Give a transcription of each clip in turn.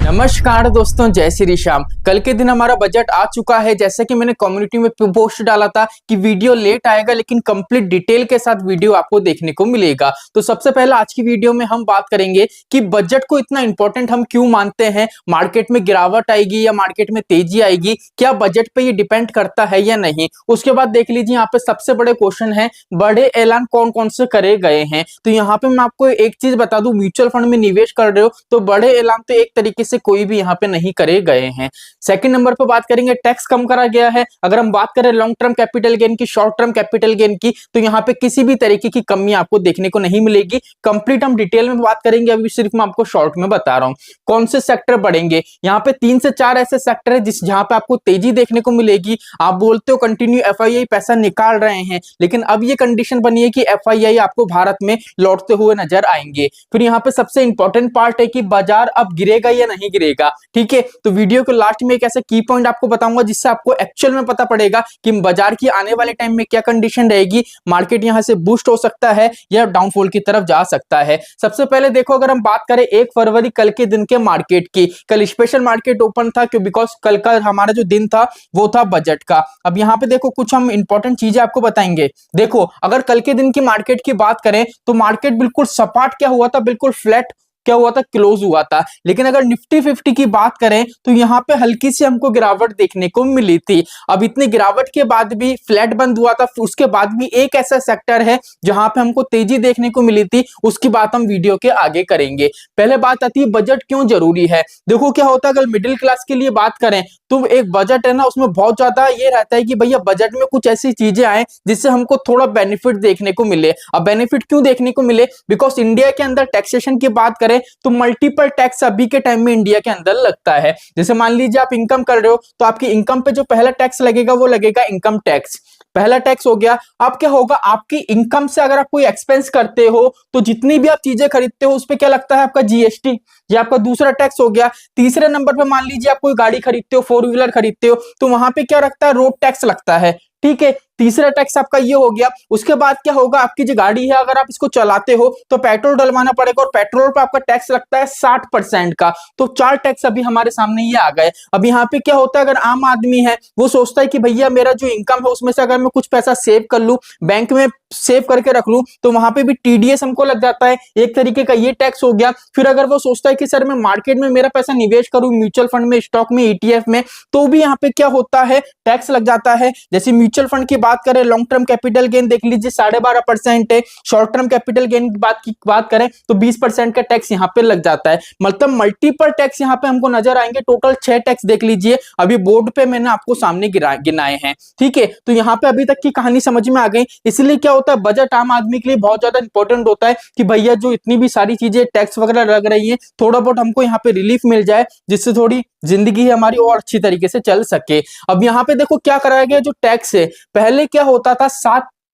नमस्कार दोस्तों, जय श्री श्याम। कल के दिन हमारा बजट आ चुका है। जैसे कि मैंने कम्युनिटी में पोस्ट डाला था कि वीडियो लेट आएगा लेकिन कंप्लीट डिटेल के साथ वीडियो आपको देखने को मिलेगा। तो सबसे पहले आज की वीडियो में हम बात करेंगे कि बजट को इतना इंपॉर्टेंट हम क्यों मानते हैं। मार्केट में गिरावट आएगी या मार्केट में तेजी आएगी, क्या बजट पे ये डिपेंड करता है या नहीं। उसके बाद देख लीजिए, यहाँ पे सबसे बड़े क्वेश्चन है, बड़े ऐलान कौन कौन से करे गए हैं। तो यहाँ पे मैं आपको एक चीज बता दूं, म्यूचुअल फंड में निवेश कर रहे हो तो बड़े ऐलान तो एक तरीके से कोई भी यहाँ पे नहीं करे गए हैं। सेकंड नंबर पे बात करेंगे, टैक्स कम करा गया है। अगर हम बात करें लॉन्ग टर्म कैपिटल गेन की, शॉर्ट टर्म कैपिटल गेन की, तो यहाँ पे किसी भी तरीके की कमी आपको देखने को नहीं मिलेगी। कंप्लीट हम डिटेल में बात करेंगे, अभी सिर्फ मैं आपको शॉर्ट में बता रहा हूँ कौन से सेक्टर बढ़ेंगे। यहाँ पे 3 से 4 ऐसे सेक्टर है जहां पे आपको तेजी देखने को मिलेगी। आप बोलते हो कंटिन्यू एफआईआई पैसा निकाल रहे हैं, लेकिन अब ये कंडीशन बनी है कि एफआईआई आपको भारत में लौटते हुए नजर आएंगे। फिर यहाँ पे सबसे इंपॉर्टेंट पार्ट है कि बाजार अब गिरेगा या नहीं गिरेगा। ठीक है, तो वीडियो के लास्ट में एक ऐसा की पॉइंट आपको बताऊंगा जिससे आपको एक्चुअल में पता पड़ेगा कि बाजार की आने वाले टाइम में क्या कंडीशन रहेगी। मार्केट यहां से बूस्ट हो सकता है या डाउनफॉल की तरफ जा सकता है। सबसे पहले देखो, अगर हम बात करें 1 फरवरी कल के दिन के मार्केट की, कल स्पेशल मार्केट ओपन था क्यों, बिकॉज कल का हमारा जो दिन था वो था बजट का। अब यहाँ पे देखो, कुछ हम इंपॉर्टेंट चीजें आपको बताएंगे। देखो, अगर कल के दिन की मार्केट की बात करें तो मार्केट बिल्कुल सपाट क्या हुआ था, बिल्कुल फ्लैट क्या हुआ था, क्लोज हुआ था। लेकिन अगर निफ्टी 50 की बात करें तो यहाँ पे हल्की सी हमको गिरावट देखने को मिली थी। अब इतनी गिरावट के बाद भी फ्लैट बंद हुआ था। उसके बाद भी एक ऐसा सेक्टर है जहां पे हमको तेजी देखने को मिली थी, उसकी बात हम वीडियो के आगे करेंगे। पहले बात आती है बजट क्यों जरूरी है। देखो क्या होता है, अगर मिडिल क्लास के लिए बात करें तो एक बजट है ना, उसमें बहुत ज्यादा ये रहता है कि भैया बजट में कुछ ऐसी चीजें आए जिससे हमको थोड़ा बेनिफिट देखने को मिले। अब बेनिफिट क्यों देखने को मिले, बिकॉज इंडिया के अंदर टैक्सेशन की बात करें तो मल्टीपल टैक्स अभी के टाइम में इंडिया के अंदर लगता है। जैसे मान लीजिए आप इनकम कर रहे हो तो आपकी इनकम पे जो पहला टैक्स लगेगा वो लगेगा इनकम टैक्स। पहला टैक्स हो गया। अब क्या होगा, आपकी इनकम से अगर आप कोई एक्सपेंस करते हो तो जितनी भी आप चीजें खरीदते हो उस पे क्या लगता है, आपका जीएसटी। ये आपका दूसरा टैक्स हो गया। तीसरे नंबर पे मान लीजिए आप कोई गाड़ी खरीदते हो, 4 व्हीलर खरीदते हो, तो वहां पे क्या रखता है, रोड टैक्स लगता है। ठीक है, तीसरा टैक्स आपका ये हो गया। उसके बाद क्या होगा, आपकी जो गाड़ी है अगर आप इसको चलाते हो तो पेट्रोल डलवाना पड़ेगा और पेट्रोल पे आपका टैक्स लगता है 60% का। तो 4 टैक्स अभी हमारे सामने ये आ गए। अब यहाँ पे क्या होता है, अगर आम आदमी है वो सोचता है कि भैया मेरा जो इनकम है उसमें से अगर मैं कुछ पैसा सेव कर लूं, बैंक में सेव करके रख लूं, तो वहां पे भी टीडीएस हमको लग जाता है, एक तरीके का ये टैक्स हो गया। फिर अगर वो सोचता है कि सर मैं मार्केट में मेरा पैसा निवेश करूं, म्यूचुअल फंड में, स्टॉक में, ईटीएफ में, तो भी यहाँ पे क्या होता है, टैक्स लग जाता है। जैसे म्यूचुअल फंड की बात करें, लॉन्ग टर्म कैपिटल गेन देख लीजिए 12.5% है। शॉर्ट टर्म कैपिटल गेन की बात करें तो 20% का टैक्स यहाँ पे लग जाता है। मतलब मल्टीपल टैक्स यहाँ पे हमको नजर आएंगे। टोटल 6 टैक्स देख लीजिए, अभी बोर्ड पे मैंने आपको सामने गिनाए हैं। ठीक है, तो यहाँ पे अभी तक की कहानी समझ में आ गई। इसलिए क्या होता है, बजट आम आदमी के लिए बहुत ज्यादा इंपॉर्टेंट होता है कि भैया जो इतनी भी सारी चीजें टैक्स वगैरह लग रही है, थोड़ा बहुत हमको यहाँ पे रिलीफ मिल जाए, जिससे थोड़ी जिंदगी हमारी और अच्छी तरीके से चल सके। अब यहाँ पे देखो क्या कराया गया, जो टैक्स है पहले क्या होता था,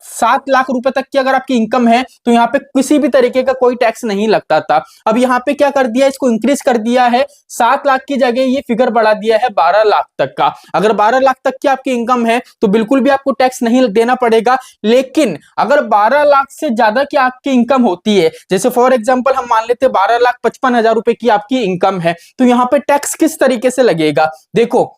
7 लाख रुपए तक की अगर आपकी इनकम है तो यहाँ पे किसी भी तरीके का कोई टैक्स नहीं लगता था। अब यहाँ पे क्या कर दिया, इसको इंक्रीज कर दिया है। 7 लाख की जगह ये फिगर बढ़ा दिया है 12 लाख तक का। अगर 12 लाख तक की आपकी इनकम है तो बिल्कुल भी आपको टैक्स नहीं देना पड़ेगा। लेकिन अगर 12 लाख से ज्यादा की आपकी इनकम होती है, जैसे फॉर एग्जाम्पल हम मान लेते हैं 12,55,000 रुपए की आपकी इनकम है, तो यहाँ पे टैक्स किस तरीके से लगेगा। देखो,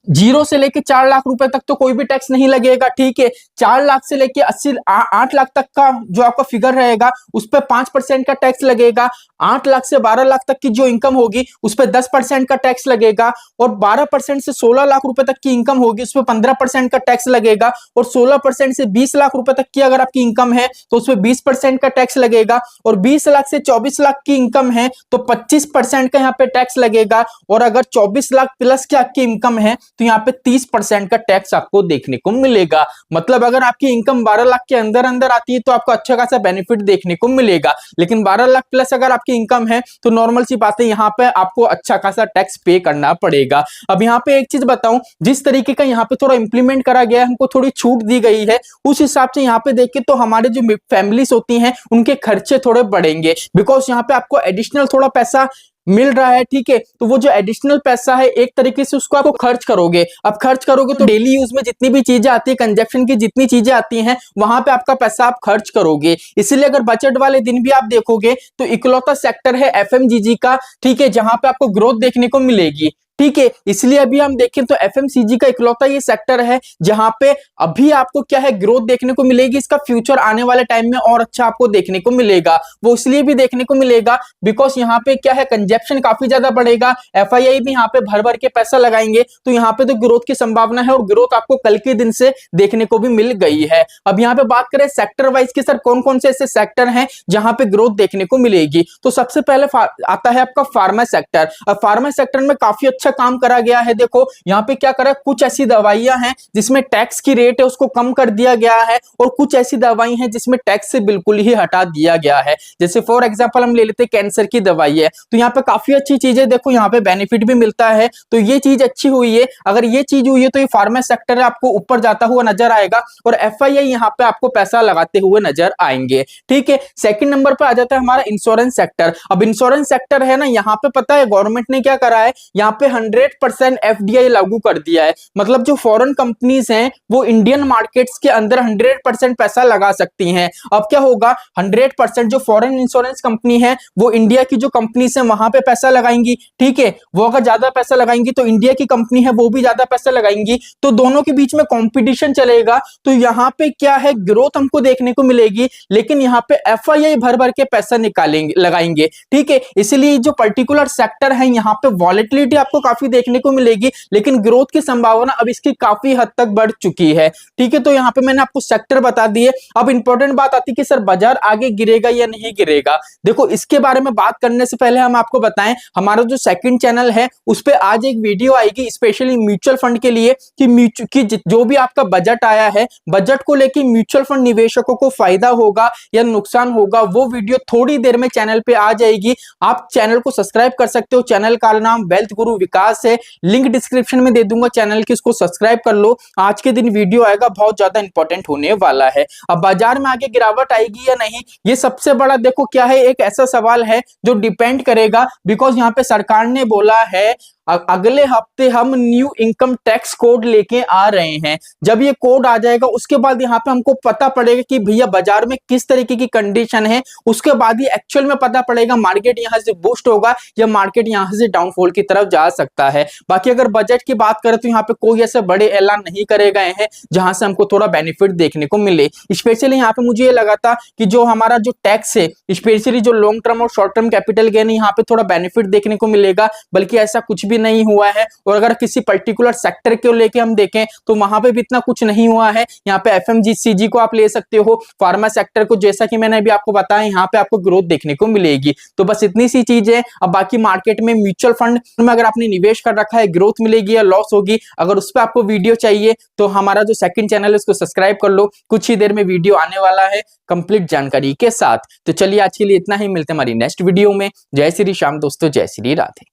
0 से लेके 4 लाख रुपए तक तो कोई भी टैक्स नहीं लगेगा। ठीक है, 4 लाख से लेके 8 लाख तक का जो आपका फिगर रहेगा उस पर 5% का टैक्स लगेगा। 8 लाख से 12 लाख तक की जो इनकम होगी उस पर 10% का टैक्स लगेगा। और 12% से 16 लाख रुपए तक की इनकम होगी उस पर 15% का टैक्स लगेगा। और 16% से 20 लाख रुपए तक की अगर आपकी इनकम है तो उस पर 20% का टैक्स लगेगा। और 20 लाख से 24 लाख की इनकम है तो 25% का यहाँ पे टैक्स लगेगा। और अगर 24 लाख प्लस की आपकी इनकम है तो यहाँ पे 30% का टैक्स आपको देखने को मिलेगा। मतलब अगर आपकी इनकम 12 लाख के अंदर अंदर आती है तो आपको अच्छा खासा बेनिफिट देखने को मिलेगा। लेकिन 12 लाख प्लस अगर आपकी इनकम है तो नॉर्मल सी बात है, यहाँ पे आपको अच्छा खासा टैक्स पे करना पड़ेगा। अब यहाँ पे एक चीज बताऊं, जिस तरीके का यहाँ पे थोड़ा इंप्लीमेंट करा गया है, हमको थोड़ी छूट दी गई है, उस हिसाब से यहाँ पे देखें तो हमारे जो फैमिलीज होती हैं उनके खर्चे थोड़े बढ़ेंगे। बिकॉज यहाँ पे आपको एडिशनल थोड़ा पैसा मिल रहा है, ठीक है, तो वो जो एडिशनल पैसा है एक तरीके से उसको आपको खर्च करोगे। अब खर्च करोगे तो डेली यूज में जितनी भी चीजें आती है, कंजप्शन की जितनी चीजें आती हैं, वहां पे आपका पैसा आप खर्च करोगे। इसलिए अगर बजट वाले दिन भी आप देखोगे तो इकलौता सेक्टर है एफएमजीजी का, ठीक है, जहां पे आपको ग्रोथ देखने को मिलेगी, ठीक है। इसलिए अभी हम देखें तो एफएमसीजी का इकलौता ये सेक्टर है जहां पे अभी आपको क्या है, ग्रोथ देखने को मिलेगी। इसका फ्यूचर आने वाले टाइम में और अच्छा आपको देखने को मिलेगा। वो इसलिए भी देखने को मिलेगा बिकॉज यहाँ पे क्या है, कंजप्शन काफी ज्यादा बढ़ेगा, एफआईआई भी यहाँ पे भर भर के पैसा लगाएंगे, तो यहाँ पे तो ग्रोथ की संभावना है और ग्रोथ आपको कल के दिन से देखने को भी मिल गई है। अब यहाँ पे बात करें सेक्टर वाइज की, सर कौन कौन से ऐसे सेक्टर हैं जहां पे ग्रोथ देखने को मिलेगी, तो सबसे पहले आता है आपका फार्मा सेक्टर। अब फार्मा सेक्टर में काफी अच्छा काम करा गया है। देखो यहाँ पे क्या करा, कुछ ऐसी दवाइयां हैं जिसमें टैक्स की रेट है उसको कम कर दिया गया है, और कुछ ऐसी दवाई हैं जिसमें टैक्स से बिल्कुल ही हटा दिया गया है। जैसे फॉर एग्जांपल हम ले लेते हैं कैंसर की दवाई है, तो यहाँ पे काफी अच्छी चीज है। देखो यहाँ पे बेनिफिट भी मिलता है, तो ये चीज अच्छी हुई है। अगर ये चीज हुई है तो ये फार्मा सेक्टर आपको ऊपर जाता हुआ नजर आएगा, और एफआईआई यहाँ पे आपको पैसा लगाते हुए नजर आएंगे, ठीक है। सेकंड नंबर पे आ जाता है हमारा इंश्योरेंस सेक्टर। अब इंश्योरेंस सेक्टर है ना, यहाँ पे पता है गवर्नमेंट ने क्या करा है, यहाँ पे 100% एफडीआई लागू कर दिया है। मतलब जो फॉरेन कंपनीज हैं वो इंडियन मार्केट्स के अंदर 100% पैसा लगा सकती हैं। अब क्या होगा, 100% जो फॉरेन इंश्योरेंस कंपनी है वो इंडिया की जो कंपनीज है वहां पे पैसा लगाएंगी, ठीक है। वो अगर ज्यादा पैसा लगाएंगी तो इंडिया की कंपनी है वो भी ज्यादा पैसा लगाएंगी, तो दोनों के बीच में कंपटीशन चलेगा। तो यहाँ पे क्या है, ग्रोथ हमको देखने को मिलेगी, लेकिन यहाँ पे एफआईआई भर भर के पैसा निकालेंगे, लगाएंगे, ठीक है। इसलिए जो पर्टिकुलर सेक्टर है यहाँ पे वॉलेटिलिटी आपको काफी देखने को मिलेगी, लेकिन ग्रोथ की संभावना अब इसकी काफी हद तक बढ़ चुकी है, ठीक है। तो यहाँ पे मैंने आपको सेक्टर बता दिए। अब इंपॉर्टेंट बात आती है कि सर बाजार आगे गिरेगा या नहीं गिरेगा। देखो इसके बारे में बात करने से पहले हम आपको बताएं, हमारा जो सेकंड चैनल है उस पे आज एक वीडियो आएगी स्पेशली म्यूचुअल फंड के लिए, कि जो भी आपका बजट आया है, बजट को लेकर म्यूचुअल फंड निवेशकों को फायदा होगा या नुकसान होगा, वो वीडियो थोड़ी देर में चैनल पे आ जाएगी। आप चैनल को सब्सक्राइब कर सकते हो, चैनल का नाम वेल्थ गुरु विकास है, लिंक डिस्क्रिप्शन में दे दूंगा चैनल की, उसको सब्सक्राइब कर लो। आज के दिन वीडियो आएगा, बहुत ज्यादा इंपॉर्टेंट होने वाला है। अब बाजार में आगे गिरावट आएगी या नहीं, ये सबसे बड़ा देखो क्या है, एक ऐसा सवाल है जो डिपेंड करेगा, बिकॉज यहाँ पे सरकार ने बोला है अगले हफ्ते हम न्यू इनकम टैक्स कोड लेके आ रहे हैं। जब ये कोड आ जाएगा उसके बाद यहाँ पे हमको पता पड़ेगा कि भैया बाजार में किस तरीके की कंडीशन है, उसके बाद ही एक्चुअल में पता पड़ेगा मार्केट यहाँ से बूस्ट होगा या मार्केट यहाँ से डाउनफॉल की तरफ जा सकता है। बाकी अगर बजट की बात करें तो यहाँ पे कोई ऐसे बड़े ऐलान नहीं करे गए हैं जहां से हमको थोड़ा बेनिफिट देखने को मिले। स्पेशली यहाँ पे मुझे ये लगा था कि जो हमारा जो टैक्स है, स्पेशली जो लॉन्ग टर्म और शॉर्ट टर्म कैपिटल गेन, यहाँ पे थोड़ा बेनिफिट देखने को मिलेगा, बल्कि ऐसा कुछ भी नहीं हुआ है। और अगर किसी पर्टिकुलर सेक्टर को लेके हम देखें तो वहां पे भी इतना कुछ नहीं हुआ है। यहाँ पे एफएमजीसीजी को आप ले सकते हो, फार्मा सेक्टर को जैसा कि मैंने अभी आपको बताया, यहाँ पे आपको ग्रोथ देखने को मिलेगी। तो बस इतनी सी चीज है। अब बाकी मार्केट में म्यूचुअल फंड में अगर आपने निवेश कर रखा है, ग्रोथ मिलेगी या लॉस होगी, अगर उस पर आपको वीडियो चाहिए तो हमारा जो सेकंड चैनल है उसको सब्सक्राइब कर लो, कुछ ही देर में वीडियो आने वाला है कंप्लीट जानकारी के साथ। तो चलिए आज के लिए इतना ही, मिलते हैं हमारी नेक्स्ट वीडियो में। जय श्री राम दोस्तों, जय श्री राधे।